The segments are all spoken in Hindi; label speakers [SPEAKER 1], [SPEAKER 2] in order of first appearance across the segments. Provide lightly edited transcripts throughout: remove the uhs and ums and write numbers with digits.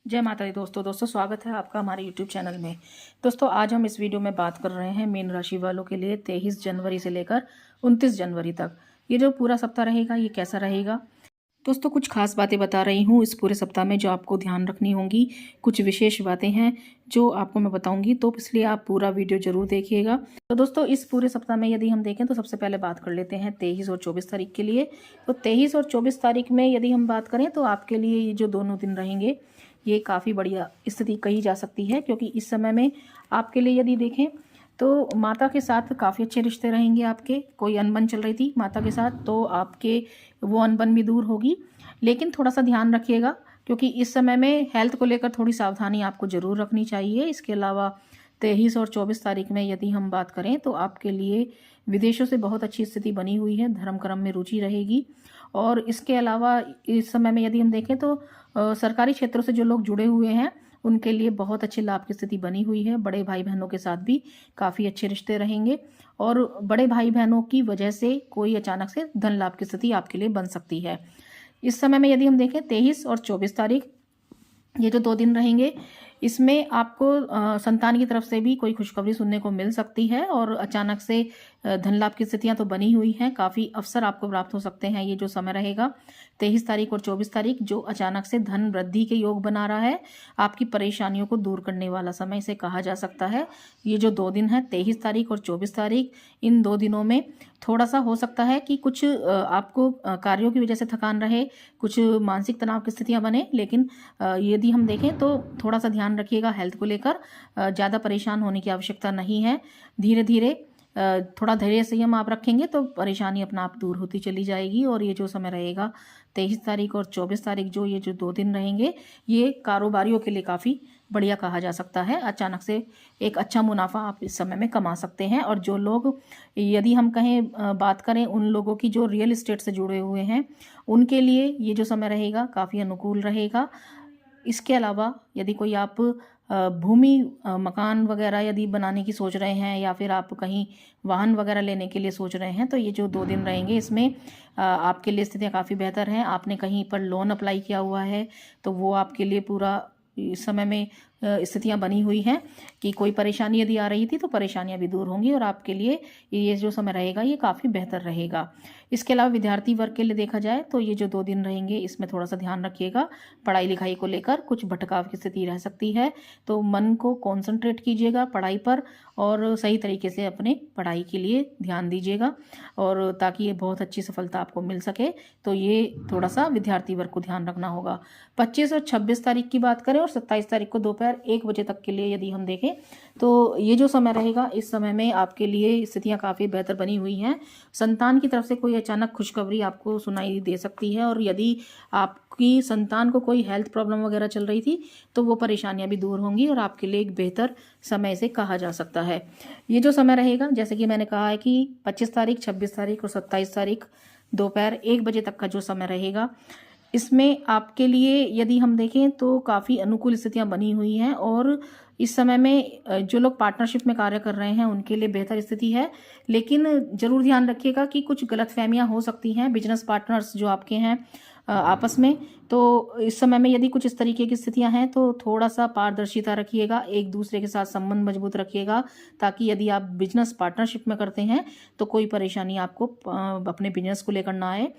[SPEAKER 1] जय माता दी दोस्तों स्वागत है आपका हमारे YouTube चैनल में। दोस्तों आज हम इस वीडियो में बात कर रहे हैं मीन राशि वालों के लिए 23 जनवरी से लेकर 29 जनवरी तक ये जो पूरा सप्ताह रहेगा ये कैसा रहेगा। दोस्तों कुछ खास बातें बता रही हूँ इस पूरे सप्ताह में जो आपको ध्यान रखनी होंगी। कुछ विशेष बातें हैं जो आपको मैं बताऊंगी, तो इसलिए आप पूरा वीडियो जरूर देखिएगा। तो दोस्तों इस पूरे सप्ताह में यदि हम देखें तो सबसे पहले बात कर लेते हैं 23 और 24 तारीख के लिए। तो 23 और 24 तारीख में यदि हम बात करें तो आपके लिए ये जो दोनों दिन रहेंगे ये काफ़ी बढ़िया स्थिति कही जा सकती है, क्योंकि इस समय में आपके लिए यदि देखें तो माता के साथ काफ़ी अच्छे रिश्ते रहेंगे। आपके कोई अनबन चल रही थी माता के साथ तो आपके वो अनबन भी दूर होगी, लेकिन थोड़ा सा ध्यान रखिएगा क्योंकि इस समय में हेल्थ को लेकर थोड़ी सावधानी आपको ज़रूर रखनी चाहिए। इसके अलावा 23 और 24 तारीख में यदि हम बात करें तो आपके लिए विदेशों से बहुत अच्छी स्थिति बनी हुई है, धर्म कर्म में रुचि रहेगी। और इसके अलावा इस समय में यदि हम देखें तो सरकारी क्षेत्रों से जो लोग जुड़े हुए हैं उनके लिए बहुत अच्छे लाभ की स्थिति बनी हुई है। बड़े भाई बहनों के साथ भी काफ़ी अच्छे रिश्ते रहेंगे और बड़े भाई बहनों की वजह से कोई अचानक से धन लाभ की स्थिति आपके लिए बन सकती है। इस समय में यदि हम देखें 23 और 24 तारीख ये जो 2 दिन रहेंगे इसमें आपको संतान की तरफ से भी कोई खुशखबरी सुनने को मिल सकती है और अचानक से धन लाभ की स्थितियां तो बनी हुई हैं। काफ़ी अवसर आपको प्राप्त हो सकते हैं ये जो समय रहेगा 23 तारीख और 24 तारीख, जो अचानक से धन वृद्धि के योग बना रहा है। आपकी परेशानियों को दूर करने वाला समय इसे कहा जा सकता है। ये जो 2 दिन है 23 तारीख और 24 तारीख, इन 2 दिनों में थोड़ा सा हो सकता है कि कुछ आपको कार्यों की वजह से थकान रहे, कुछ मानसिक तनाव की स्थितियां बने, लेकिन यदि हम देखें तो थोड़ा सा ध्यान रखिएगा हेल्थ को लेकर। ज़्यादा परेशान होने की आवश्यकता नहीं है। धीरे धीरे थोड़ा धैर्य संयम आप रखेंगे तो परेशानी अपना आप दूर होती चली जाएगी। और ये जो समय रहेगा 23 तारीख और 24 तारीख, जो ये जो 2 दिन रहेंगे ये कारोबारियों के लिए काफ़ी बढ़िया कहा जा सकता है। अचानक से एक अच्छा मुनाफा आप इस समय में कमा सकते हैं। और जो लोग यदि हम कहें बात करें उन लोगों की जो रियल एस्टेट से जुड़े हुए हैं उनके लिए ये जो समय रहेगा काफ़ी अनुकूल रहेगा। इसके अलावा यदि कोई आप भूमि मकान वगैरह यदि बनाने की सोच रहे हैं या फिर आप कहीं वाहन वगैरह लेने के लिए सोच रहे हैं तो ये जो 2 दिन रहेंगे इसमें आपके लिए स्थितियाँ काफ़ी बेहतर हैं। आपने कहीं पर लोन अप्लाई किया हुआ है तो वो आपके लिए पूरा इस समय में स्थितियां बनी हुई हैं कि कोई परेशानी यदि आ रही थी तो परेशानियां भी दूर होंगी और आपके लिए ये जो समय रहेगा ये काफ़ी बेहतर रहेगा। इसके अलावा विद्यार्थी वर्ग के लिए देखा जाए तो ये जो 2 दिन रहेंगे इसमें थोड़ा सा ध्यान रखिएगा। पढ़ाई लिखाई को लेकर कुछ भटकाव की स्थिति रह सकती है, तो मन को कॉन्सेंट्रेट कीजिएगा पढ़ाई पर और सही तरीके से अपने पढ़ाई के लिए ध्यान दीजिएगा और ताकि ये बहुत अच्छी सफलता आपको मिल सके। तो ये थोड़ा सा विद्यार्थी वर्ग को ध्यान रखना होगा। 25 और 26 तारीख की बात करें और 27 तारीख को दोपहर 1 बजे तक के लिए यदि हम देखें तो ये जो समय रहेगा इस समय में आपके लिए स्थितियां काफ़ी बेहतर बनी हुई हैं। संतान की तरफ से कोई अचानक खुशखबरी आपको सुनाई दे सकती है और यदि आपकी संतान को कोई हेल्थ प्रॉब्लम वगैरह चल रही थी तो वो परेशानियां भी दूर होंगी और आपके लिए एक बेहतर समय से कहा जा सकता है। ये जो समय रहेगा जैसे कि मैंने कहा है कि 25 तारीख 26 तारीख और 27 तारीख दोपहर 1 बजे तक का जो समय रहेगा इसमें आपके लिए यदि हम देखें तो काफ़ी अनुकूल स्थितियां बनी हुई हैं। और इस समय में जो लोग पार्टनरशिप में कार्य कर रहे हैं उनके लिए बेहतर स्थिति है, लेकिन ज़रूर ध्यान रखिएगा कि कुछ गलतफहमियां हो सकती हैं बिजनेस पार्टनर्स जो आपके हैं आपस में। तो इस समय में यदि कुछ इस तरीके की स्थितियां हैं तो थोड़ा सा पारदर्शिता रखिएगा, एक दूसरे के साथ संबंध मजबूत रखिएगा ताकि यदि आप बिजनेस पार्टनरशिप में करते हैं तो कोई परेशानी आपको अपने बिजनेस को लेकर ना आए।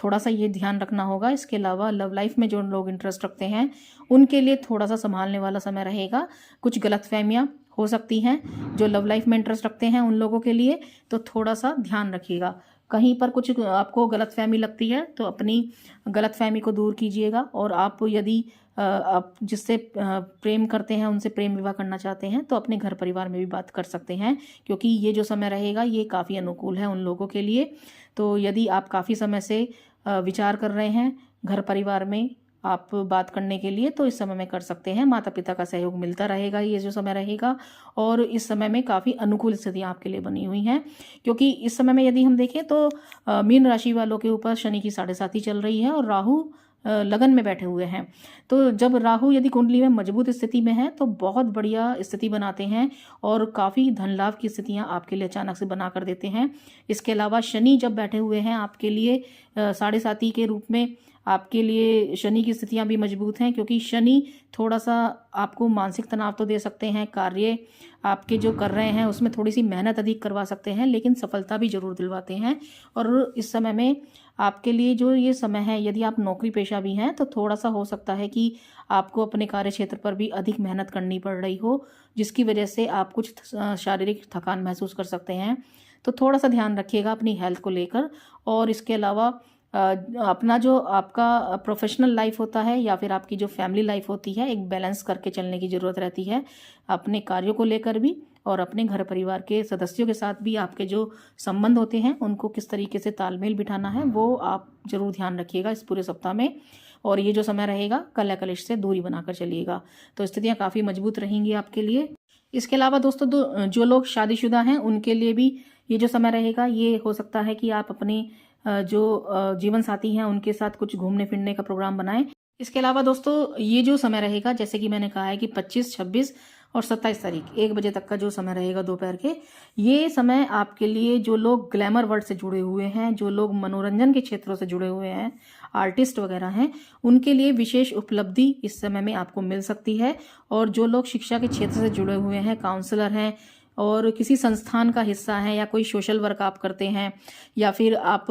[SPEAKER 1] थोड़ा सा ये ध्यान रखना होगा। इसके अलावा लव लाइफ में जो लोग इंटरेस्ट रखते हैं उनके लिए थोड़ा सा संभालने वाला समय रहेगा। कुछ गलतफहमियां हो सकती हैं जो लव लाइफ में इंटरेस्ट रखते हैं उन लोगों के लिए, तो थोड़ा सा ध्यान रखिएगा। कहीं पर कुछ आपको गलतफहमी लगती है तो अपनी गलतफहमी को दूर कीजिएगा। और आप यदि आप जिससे प्रेम करते हैं उनसे प्रेम विवाह करना चाहते हैं तो अपने घर परिवार में भी बात कर सकते हैं, क्योंकि ये जो समय रहेगा ये काफ़ी अनुकूल है उन लोगों के लिए। तो यदि आप काफ़ी समय से विचार कर रहे हैं घर परिवार में आप बात करने के लिए तो इस समय में कर सकते हैं। माता पिता का सहयोग मिलता रहेगा ये जो समय रहेगा। और इस समय में काफ़ी अनुकूल स्थितियाँ आपके लिए बनी हुई हैं, क्योंकि इस समय में यदि हम देखें तो मीन राशि वालों के ऊपर शनि की 7.5 चल रही है और राहु लगन में बैठे हुए हैं। तो जब राहु यदि कुंडली में मजबूत स्थिति में है तो बहुत बढ़िया स्थिति बनाते हैं और काफ़ी धन लाभ की स्थितियां आपके लिए अचानक से बना कर देते हैं। इसके अलावा शनि जब बैठे हुए हैं आपके लिए 7.5 के रूप में आपके लिए शनि की स्थितियां भी मजबूत हैं, क्योंकि शनि थोड़ा सा आपको मानसिक तनाव तो दे सकते हैं, कार्य आपके जो कर रहे हैं उसमें थोड़ी सी मेहनत अधिक करवा सकते हैं, लेकिन सफलता भी जरूर दिलवाते हैं। और इस समय में आपके लिए जो ये समय है, यदि आप नौकरी पेशा भी हैं तो थोड़ा सा हो सकता है कि आपको अपने कार्य क्षेत्र पर भी अधिक मेहनत करनी पड़ रही हो, जिसकी वजह से आप कुछ शारीरिक थकान महसूस कर सकते हैं। तो थोड़ा सा ध्यान रखिएगा अपनी हेल्थ को लेकर। और इसके अलावा अपना जो आपका प्रोफेशनल लाइफ होता है या फिर आपकी जो फैमिली लाइफ होती है, एक बैलेंस करके चलने की ज़रूरत रहती है, अपने कार्यों को लेकर भी और अपने घर परिवार के सदस्यों के साथ भी। आपके जो संबंध होते हैं उनको किस तरीके से तालमेल बिठाना है, वो आप जरूर ध्यान रखिएगा इस पूरे सप्ताह में। और ये जो समय रहेगा, कलह कलेश से दूरी बनाकर चलिएगा, तो स्थितियाँ काफ़ी मजबूत रहेंगी आपके लिए। इसके अलावा दोस्तों, जो लोग शादीशुदा हैं उनके लिए भी ये जो समय रहेगा, ये हो सकता है कि आप अपने जो जीवन साथी हैं उनके साथ कुछ घूमने फिरने का प्रोग्राम बनाएं। इसके अलावा दोस्तों, ये जो समय रहेगा, जैसे कि मैंने कहा है कि 25, 26 और 27 तारीख 1 बजे तक का जो समय रहेगा दोपहर के, ये समय आपके लिए जो लोग ग्लैमर वर्ल्ड से जुड़े हुए हैं, जो लोग मनोरंजन के क्षेत्रों से जुड़े हुए हैं, आर्टिस्ट वगैरह हैं, उनके लिए विशेष उपलब्धि इस समय में आपको मिल सकती है। और जो लोग शिक्षा के क्षेत्र से जुड़े हुए हैं, काउंसलर हैं और किसी संस्थान का हिस्सा हैं, या कोई सोशल वर्क आप करते हैं, या फिर आप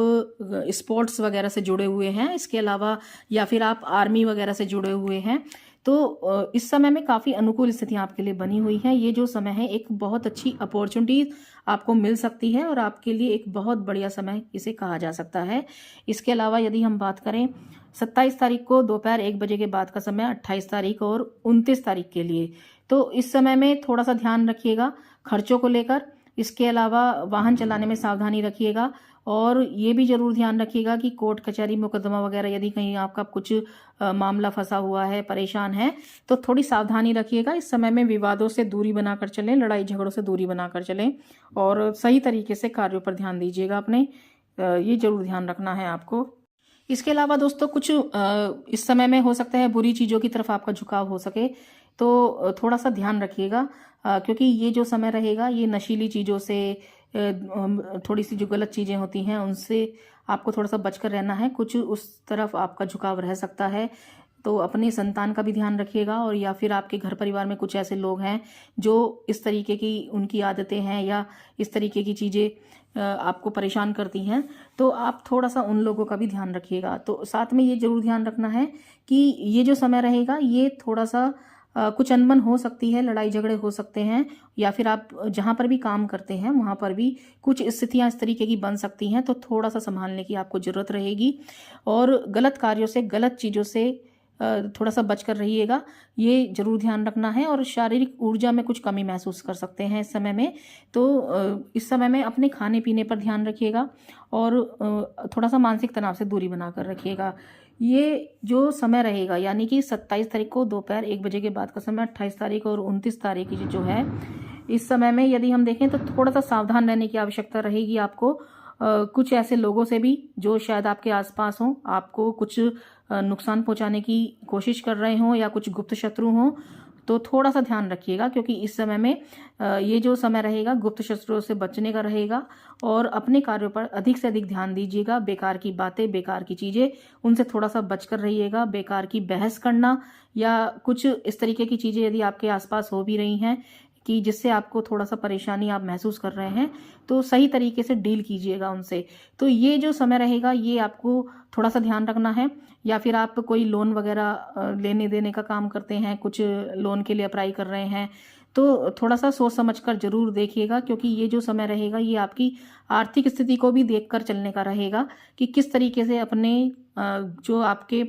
[SPEAKER 1] स्पोर्ट्स वगैरह से जुड़े हुए हैं, इसके अलावा या फिर आप आर्मी वगैरह से जुड़े हुए हैं, तो इस समय में काफ़ी अनुकूल स्थितियां आपके लिए बनी हुई हैं। ये जो समय है, एक बहुत अच्छी अपॉर्चुनिटी आपको मिल सकती है और आपके लिए एक बहुत बढ़िया समय इसे कहा जा सकता है। इसके अलावा यदि हम बात करें 27 तारीख को दोपहर 1 बजे के बाद का समय, 28 तारीख और 29 तारीख के लिए, तो इस समय में थोड़ा सा ध्यान रखिएगा खर्चों को लेकर। इसके अलावा वाहन चलाने में सावधानी रखिएगा, और ये भी जरूर ध्यान रखिएगा कि कोर्ट कचहरी मुकदमा वगैरह यदि कहीं आपका कुछ मामला फंसा हुआ है, परेशान है, तो थोड़ी सावधानी रखिएगा। इस समय में विवादों से दूरी बनाकर चलें, लड़ाई झगड़ों से दूरी बनाकर चलें, और सही तरीके से कार्यों पर ध्यान दीजिएगा अपने। ये जरूर ध्यान रखना है आपको। इसके अलावा दोस्तों, कुछ इस समय में हो सकता है बुरी चीज़ों की तरफ आपका झुकाव हो सके, तो थोड़ा सा ध्यान रखिएगा, क्योंकि ये जो समय रहेगा, ये नशीली चीज़ों से, थोड़ी सी जो गलत चीज़ें होती हैं उनसे आपको थोड़ा सा बचकर रहना है। कुछ उस तरफ आपका झुकाव रह सकता है, तो अपने संतान का भी ध्यान रखिएगा। और या फिर आपके घर परिवार में कुछ ऐसे लोग हैं जो इस तरीके की उनकी आदतें हैं या इस तरीके की चीज़ें आपको परेशान करती हैं, तो आप थोड़ा सा उन लोगों का भी ध्यान रखिएगा। तो साथ में ये जरूर ध्यान रखना है कि ये जो समय रहेगा, ये थोड़ा सा कुछ अनबन हो सकती है, लड़ाई झगड़े हो सकते हैं, या फिर आप जहाँ पर भी काम करते हैं वहाँ पर भी कुछ स्थितियाँ इस तरीके की बन सकती हैं, तो थोड़ा सा संभालने की आपको ज़रूरत रहेगी। और गलत कार्यों से, गलत चीज़ों से थोड़ा सा बचकर रहिएगा, ये जरूर ध्यान रखना है। और शारीरिक ऊर्जा में कुछ कमी महसूस कर सकते हैं इस समय में, तो इस समय में अपने खाने पीने पर ध्यान रखिएगा और थोड़ा सा मानसिक तनाव से दूरी बनाकर रखिएगा। ये जो समय रहेगा, यानी कि 27 तारीख को दोपहर 1 बजे के बाद का समय, 28 तारीख और 29 तारीख की जो है, इस समय में यदि हम देखें तो थोड़ा सा सावधान रहने की आवश्यकता रहेगी आपको। कुछ ऐसे लोगों से भी जो शायद आपके आसपास हों, आपको कुछ नुकसान पहुंचाने की कोशिश कर रहे हों, या कुछ गुप्त शत्रु हों, तो थोड़ा सा ध्यान रखिएगा, क्योंकि इस समय में ये जो समय रहेगा गुप्त शत्रुओं से बचने का रहेगा। और अपने कार्यों पर अधिक से अधिक ध्यान दीजिएगा। बेकार की बातें, बेकार की चीज़ें, उनसे थोड़ा सा बचकर रहिएगा। बेकार की बहस करना या कुछ इस तरीके की चीज़ें यदि आपके आसपास हो भी रही हैं कि जिससे आपको थोड़ा सा परेशानी आप महसूस कर रहे हैं, तो सही तरीके से डील कीजिएगा उनसे। तो ये जो समय रहेगा, ये आपको थोड़ा सा ध्यान रखना है। या फिर आप कोई लोन वगैरह लेने देने का काम करते हैं, कुछ लोन के लिए अप्लाई कर रहे हैं, तो थोड़ा सा सोच समझकर जरूर देखिएगा, क्योंकि ये जो समय रहेगा, ये आपकी आर्थिक स्थिति को भी देखकर चलने का रहेगा कि किस तरीके से अपने जो आपके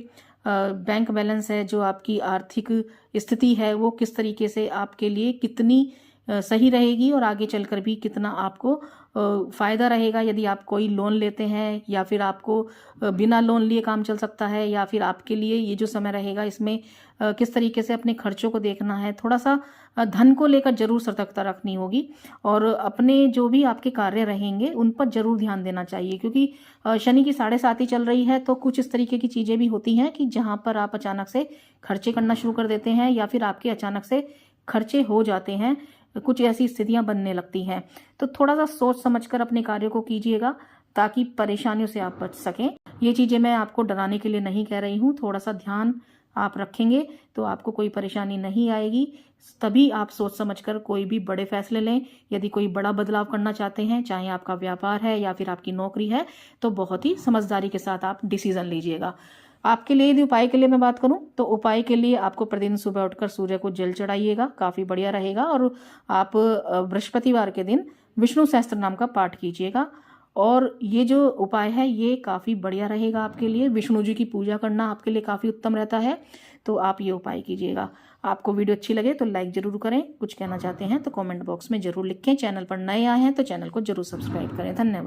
[SPEAKER 1] बैंक बैलेंस है, जो आपकी आर्थिक स्थिति है, वो किस तरीके से आपके लिए कितनी सही रहेगी और आगे चलकर भी कितना आपको फ़ायदा रहेगा यदि आप कोई लोन लेते हैं, या फिर आपको बिना लोन लिए काम चल सकता है, या फिर आपके लिए ये जो समय रहेगा इसमें किस तरीके से अपने खर्चों को देखना है। थोड़ा सा धन को लेकर जरूर सतर्कता रखनी होगी, और अपने जो भी आपके कार्य रहेंगे उन पर जरूर ध्यान देना चाहिए, क्योंकि शनि की 7.5 चल रही है, तो कुछ इस तरीके की चीज़ें भी होती हैं कि जहाँ पर आप अचानक से खर्चे करना शुरू कर देते हैं, या फिर आपके अचानक से खर्चे हो जाते हैं, कुछ ऐसी स्थितियां बनने लगती हैं। तो थोड़ा सा सोच समझकर अपने कार्यों को कीजिएगा, ताकि परेशानियों से आप बच सकें। ये चीज़ें मैं आपको डराने के लिए नहीं कह रही हूँ, थोड़ा सा ध्यान आप रखेंगे तो आपको कोई परेशानी नहीं आएगी। तभी आप सोच समझकर कोई भी बड़े फैसले लें। यदि कोई बड़ा बदलाव करना चाहते हैं, चाहे आपका व्यापार है या फिर आपकी नौकरी है, तो बहुत ही समझदारी के साथ आप डिसीजन लीजिएगा। आपके लिए यदि उपाय के लिए मैं बात करूं तो उपाय के लिए आपको प्रतिदिन सुबह उठकर सूर्य को जल चढ़ाइएगा, काफ़ी बढ़िया रहेगा। और आप बृहस्पतिवार के दिन विष्णु सहस्त्र नाम का पाठ कीजिएगा। और ये जो उपाय है ये काफ़ी बढ़िया रहेगा आपके लिए। विष्णु जी की पूजा करना आपके लिए काफ़ी उत्तम रहता है, तो आप ये उपाय कीजिएगा। आपको वीडियो अच्छी लगे तो लाइक ज़रूर करें, कुछ कहना चाहते हैं तो कमेंट बॉक्स में ज़रूर लिखें। चैनल पर नए आए हैं तो चैनल को ज़रूर सब्सक्राइब करें। धन्यवाद।